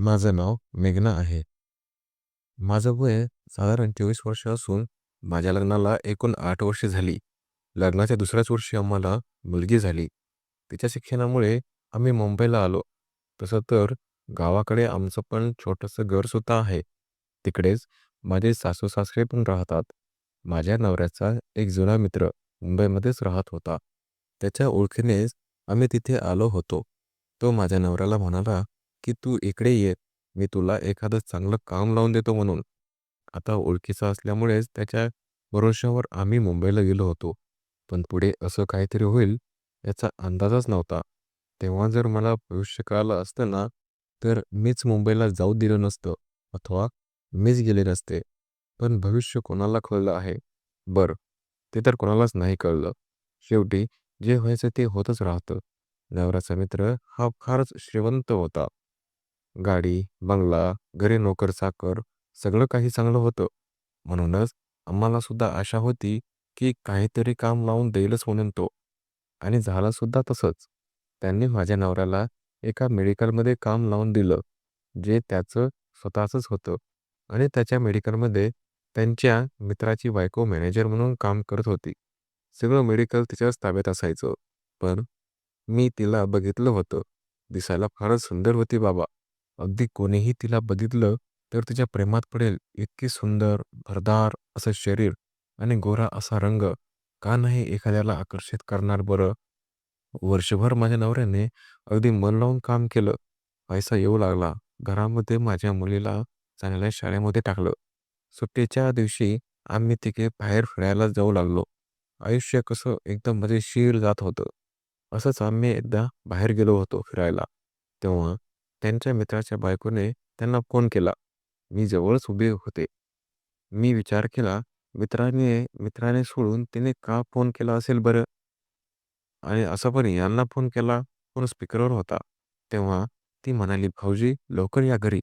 माझं नाव मेघना आहे. माझं वय साधारण 24 वर्ष असून माझ्या लग्नाला एकूण 8 वर्षे झाली. लग्नाच्या दुसऱ्याच वर्षी आम्हाला मुलगी झाली. तिच्या शिक्षणामुळे आम्ही मुंबईला आलो. तसं तर गावाकडे आमचं पण छोटंसं घरसुद्धा आहे. तिकडेच माझे सासू-सासरे पण राहतात. माझ्या नवऱ्याचा एक जुना मित्र मुंबईमध्येच राहत होता. त्याच्या ओळखीनेच आम्ही तिथे आलो होतो. तो माझ्या नवऱ्याला म्हणाला, की "तू इकडे ये, मी तुला एखादं चांगलं काम लावून देतो" म्हणून. आता ओळखीचा असल्यामुळेच त्याच्या भरोश्यावर आम्ही मुंबईला गेलो होतो. पण पुढे असं काहीतरी होईल याचा अंदाजच नव्हता. तेव्हा जर मला भविष्य कळालं असतं ना, तर मीच मुंबईला जाऊ दिलं नसतं अथवा मीच गेले नसते. पण भविष्य कोणाला कळलं आहे? बरं, ते तर कोणालाच नाही कळलं. शेवटी जे व्हायचं ते होतच राहतं. नवऱ्याचा मित्र हा फारच श्रीमंत होता. गाडी, बंगला, घरी नोकर-चाकर सगळं काही चांगलं होतं. म्हणूनच आम्हाला सुद्धा आशा होती, की काहीतरी काम लावून देईलच म्हणून तो. आणि झालं सुद्धा तसंच. त्यांनी माझ्या नवऱ्याला एका मेडिकलमध्ये काम लावून दिलं, जे त्याचं स्वतःचंच होतं. आणि त्याच्या मेडिकलमध्ये त्यांच्या मित्राची बायको मॅनेजर म्हणून काम करत होती. सगळं मेडिकल तिच्याच ताब्यात असायचं. पण मी तिला बघितलं होतं. दिसायला फारच सुंदर होती बाबा. अगदी कोणीही तिला बघितलं तर तिच्या प्रेमात पडेल इतकी सुंदर, भरदार असं शरीर आणि गोरा असा रंग का नाही एखाद्याला आकर्षित करणार बरं? वर्षभर माझ्या नवऱ्याने अगदी मन लावून काम केलं. पैसा येऊ लागला. घरामध्ये माझ्या मुलीला चांगल्या शाळेमध्ये टाकलं. सुट्टीच्या दिवशी आम्ही तिघे बाहेर फिरायला जाऊ लागलो. आयुष्य कसं एकदम मजेशीर जात होतं. असंच आम्ही एकदा बाहेर गेलो होतो फिरायला. तेव्हा त्यांच्या मित्राच्या बायकोने त्यांना फोन केला. मी जवळच उभे होते. मी विचार केला, मित्राने सोडून तिने का फोन केला असेल बरं? आणि असं पण यांना फोन केला, फोन स्पीकरवर होता. तेव्हा ती म्हणाली, "भाऊजी लवकर या घरी."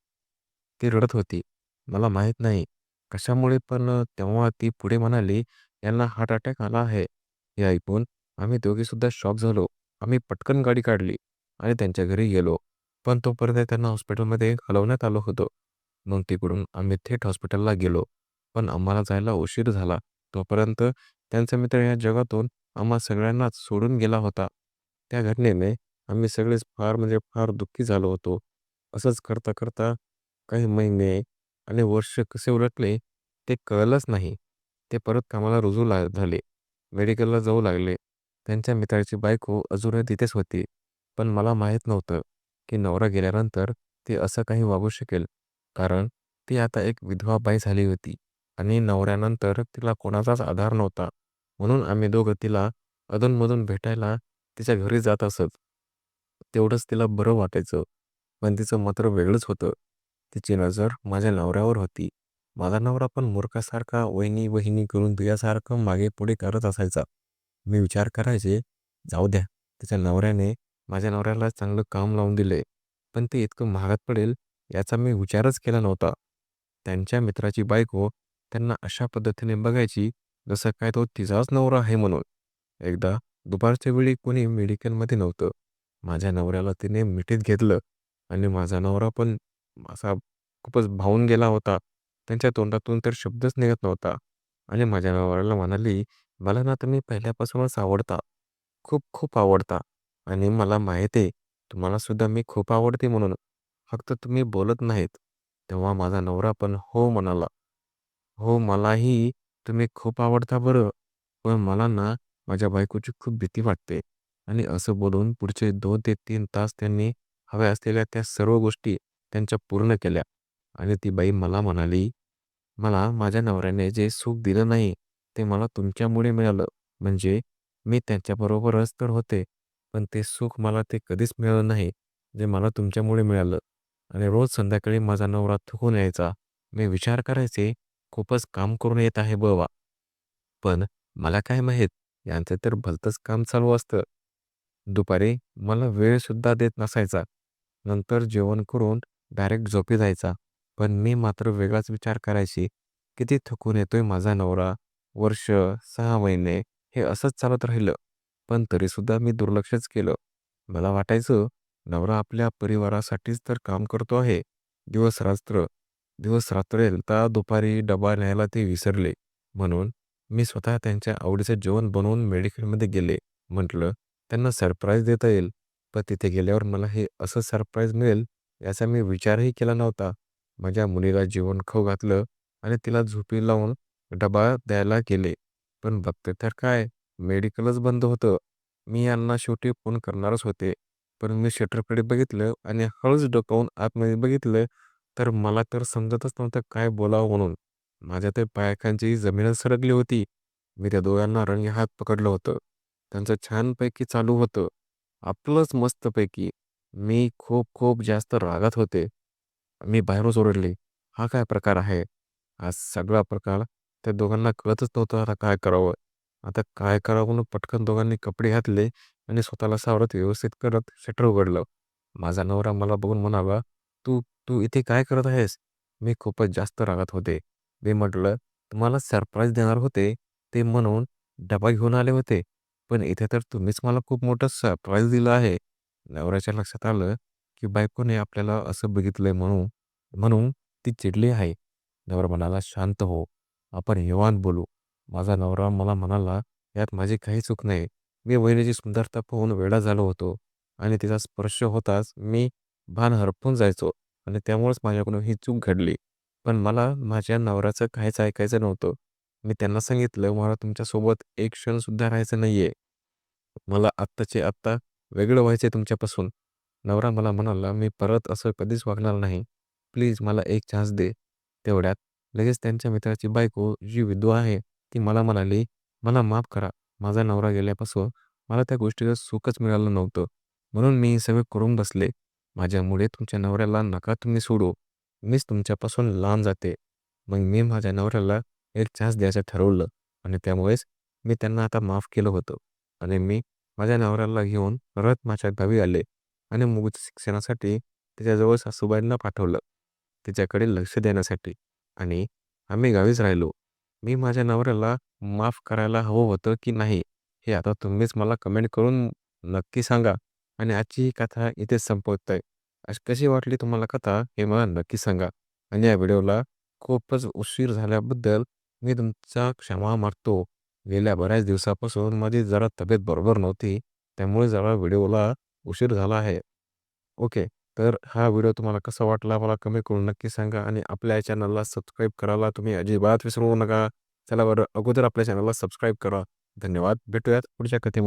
ती रडत होती. मला माहीत नाही कशामुळे पण तेव्हा ती पुढे म्हणाली, "यांना हार्ट अटॅक आला आहे." हे ऐकून आम्ही दोघेसुद्धा शॉक झालो. आम्ही पटकन गाडी काढली आणि त्यांच्या घरी गेलो. पण तोपर्यंत त्यांना हॉस्पिटलमध्ये हलवण्यात आलं होतं. मग तिकडून आम्ही थेट हॉस्पिटलला गेलो. पण आम्हाला जायला उशीर झाला. तोपर्यंत त्यांचा मित्र या जगातून आम्हा सगळ्यांनाच सोडून गेला होता. त्या घटनेने आम्ही सगळेच फार म्हणजे फार दुःखी झालो होतो. असंच करता-करता काही महिने आणि वर्ष कसे उलटले ते कळलंच नाही. ते परत कामाला रुजू झाले. मेडिकलला जाऊ लागले. त्यांच्या मित्राची बायको अजूनही तिथेच होती. पण मला माहीत नव्हतं, की नवरा गेल्यानंतर ती असं काही वागू शकेल. कारण ती आता एक विधवा बाई झाली होती आणि नवऱ्यानंतर तिला कोणाचाच आधार नव्हता. म्हणून आम्ही दोघं तिला अधूनमधून भेटायला तिच्या घरी जात असत. तेवढंच तिला बरं वाटायचं. पण तिचं मात्र वेगळंच होतं. तिची नजर माझ्या नवऱ्यावर होती. माझा नवरा पण मूर्खासारखा वहिनी-वहिनी करून तुझ्यासारखं मागे-पुढे करत असायचा. मी विचार करायचे, जाऊ द्या, तिच्या नवऱ्याने माझ्या नवऱ्याला चांगलं काम लावून दिले. पण ते इतकं महागात पडेल याचा मी विचारच केला नव्हता. त्यांच्या मित्राची बायको त्यांना अशा पद्धतीने बघायची, जसं काय तो तिचाच नवरा आहे म्हणून. एकदा दुपारच्या वेळी कोणी मेडिकलमध्ये नव्हतं. माझ्या नवऱ्याला तिने मिठीत घेतलं आणि माझा नवरा पण असा खूपच भावून गेला होता. त्यांच्या तोंडातून तर शब्दच निघत नव्हता आणि माझ्या नवऱ्याला म्हणाली, "मला ना तुम्ही पहिल्यापासूनच आवडता. खूप खूप आवडता आणि मला माहीत आहे, तुम्हाला सुद्धा मी खूप आवडते म्हणून. फक्त तुम्ही बोलत नाहीत." तेव्हा माझा नवरा पण हो म्हणाला. "हो, मलाही तुम्ही खूप आवडता बरं, पण मला ना माझ्या बायकोची खूप भीती वाटते." आणि असं बोलून पुढचे 2 ते 3 तास त्यांनी हव्या असलेल्या त्या सर्व गोष्टी त्यांच्या पूर्ण केल्या. आणि ती बाई मला म्हणाली, "मला माझ्या नवऱ्याने जे सुख दिलं नाही, ते मला तुमच्यामुळे मिळालं. म्हणजे मी त्यांच्याबरोबरच तर होते, पण ते सुख मला ते कधीच मिळालं नाही, जे मला तुमच्यामुळे मिळालं." आणि रोज संध्याकाळी माझा नवरा थकून यायचा. मी विचार करायचे, खूपच काम करून येत आहे बाबा. पण मला काय माहीत, यांचं तर भलतंच काम चालू असतं. दुपारी मला वेळसुद्धा देत नसायचा. नंतर जेवण करून डायरेक्ट झोपी जायचा. पण मी मात्र वेगळाच विचार करायची, किती थकून येतोय माझा नवरा. वर्ष, 6 महिने हे असंच चालत राहिलं. पण तरीसुद्धा मी दुर्लक्षच केलं. मला वाटायचं, नवरा आपल्या परिवारासाठीच तर काम करतो आहे. दिवस-रात्र, दिवस-रात्र येता दुपारी डबा न्यायला ते विसरले. म्हणून मी स्वतः त्यांच्या आवडीचं जेवण बनवून मेडिकलमध्ये गेले. म्हटलं, त्यांना सरप्राईज देता येईल. पण तिथे गेल्यावर मला हे असं सरप्राईज मिळेल याचा मी विचारही केला नव्हता. माझ्या मुलीला जेवण खाऊ घातलं आणि तिला झोपी लावून डबा द्यायला गेले. पण बघते तर काय, मेडिकलच बंद होतं. मी यांना शेवटी फोन करणारच होते. पण मी शटरकडे बघितलं आणि हळूच डोकावून आतमध्ये बघितलं, तर मला तर समजतच नव्हतं काय बोलावं म्हणून. माझ्या त्या पायाखालची जमीनच सरकली होती. मी त्या दोघांना रंगेहात पकडलं होतं. त्यांचं छानपैकी चालू होतं. आपलंच मस्तपैकी. मी खूप खूप जास्त रागात होते. मी बाहेरूनच ओरडले, "हा काय प्रकार आहे?" हा सगळा प्रकार त्या दोघांना कळतच नव्हतं आता काय करावं. आता काय करावं म्हणून पटकन दोघांनी कपडे घातले आणि स्वतःला सावरत व्यवस्थित करत शटर उघडलं. माझा नवरा मला बघून म्हणाला, "तू तू इथे काय करत आहेस?" मी खूपच जास्त रागात होते. मी म्हटलं, "तुम्हाला सरप्राईज देणार होते, ते म्हणून डबा घेऊन आले होते. पण इथे तर तुम्हीच मला खूप मोठं सरप्राईज दिलं आहे." नवऱ्याच्या लक्षात आलं, की बायकोने आपल्याला असं बघितलंय म्हणून म्हणून ती चिडली आहे. नवरा म्हणाला, "शांत हो. आपण निवांत बोलू." माझा नवरा मला म्हणाला, "यात माझी काही चूक नाही. मी वहिनीची सुंदरता पाहून वेडा झालो होतो आणि तिचा स्पर्श होताच मी भान हरपून जायचो आणि त्यामुळेच माझ्याकडून ही चूक घडली." पण मला माझ्या नवऱ्याचं काहीच ऐकायचं नव्हतं. मी त्यांना सांगितलं, "मला तुमच्यासोबत एक क्षणसुद्धा राहायचं नाहीये. मला आत्ताच्या आत्ता वेगळं व्हायचंय तुमच्यापासून." नवरा मला म्हणाला, "मी परत असं कधीच वागणार नाही. प्लीज मला एक चान्स दे." तेवढ्यात लगेच त्यांच्या मित्राची बायको जी विधवा आहे, ती मला म्हणाली, "मला माफ करा. माझा नवरा गेल्यापासून मला त्या गोष्टीचं सुखच मिळालं नव्हतं. म्हणून मी हे सगळं करून बसले. माझ्यामुळे तुमच्या नवऱ्याला नका तुम्ही सोडू. मीच तुमच्यापासून लांब जाते." मग मी माझ्या नवऱ्याला एक चान्स द्यायचं ठरवलं आणि त्यामुळेच मी त्यांना आता माफ केलं होतं आणि मी माझ्या नवऱ्याला घेऊन परत माझ्या गावी आले आणि मुलीच्या शिक्षणासाठी त्याच्याजवळ सासूबाईंना पाठवलं. तिच्याकडे लक्ष देण्यासाठी आणि आम्ही गावीच राहिलो. मी माझ्या नवऱ्याला माफ करायला हवं होतं की नाही, हे आता तुम्हीच मला कमेंट करून नक्की सांगा. आणि आजची ही कथा इथेच संपवत अशी कशी वाटली तुम्हाला कथा हे मला नक्की सांगा. आणि या व्हिडिओला खूपच उशीर झाल्याबद्दल मी तुमचा क्षमा मागतो. गेल्या बऱ्याच दिवसापासून माझी जरा तब्येत बरोबर नव्हती. त्यामुळे जरा व्हिडिओला उशीर झाला आहे. ओके. तर हा व्हिडिओ तुम्हाला कसा वाटला मला कमेंट करून नक्की सांगा आणि आपल्या चॅनलला सबस्क्राईब करायला तुम्ही अजिबात विसरू नका. चला बरं अगोदर आपल्या चॅनलला सबस्क्राईब करा. धन्यवाद. भेटूयात पुढच्या कथेमध्ये.